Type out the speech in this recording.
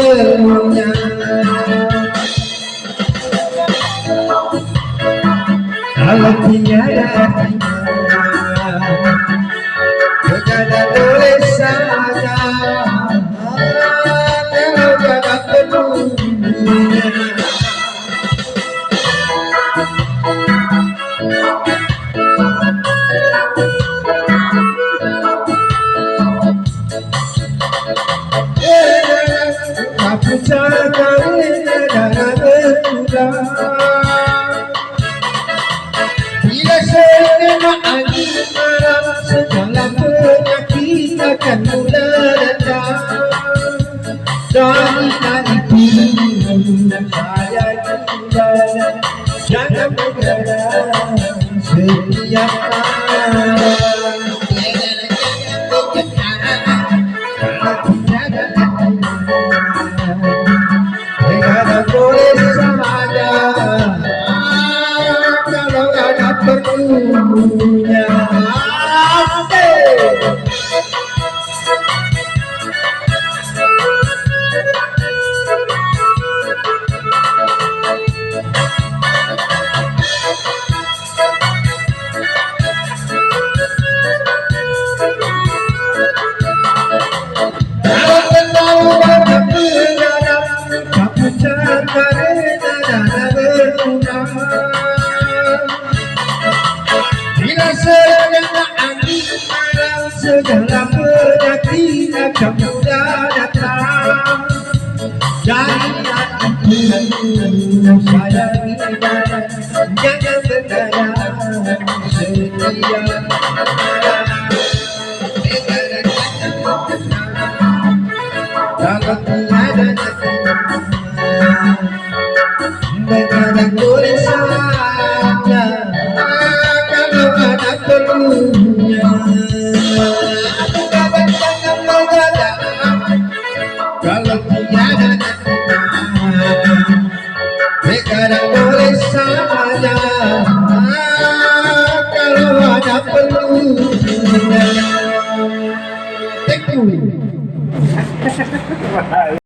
perlunya. Kalau tiada tiada boleh saja. Kalau tiada perlunya. Aku cari darah berkurang. Bila sekena angin malam, segala penyakit akan mula datang. Dari itu saya tinggal, jangan bergerak setiap malam. Kalau ada perlunya. Kalau terlalu banyak berharap, kamu cari darah berkurang. Bila segala angin malam, segala penyakit akan mudah datang. Jangan itu saya tinggal, jangan bergerak setiap malam. Kalau tiada begadang boleh saja. Kalau ada perlunya. Jangan begadang. Kalau tiada begadang boleh saja. Kalau ada perlunya. Thank you.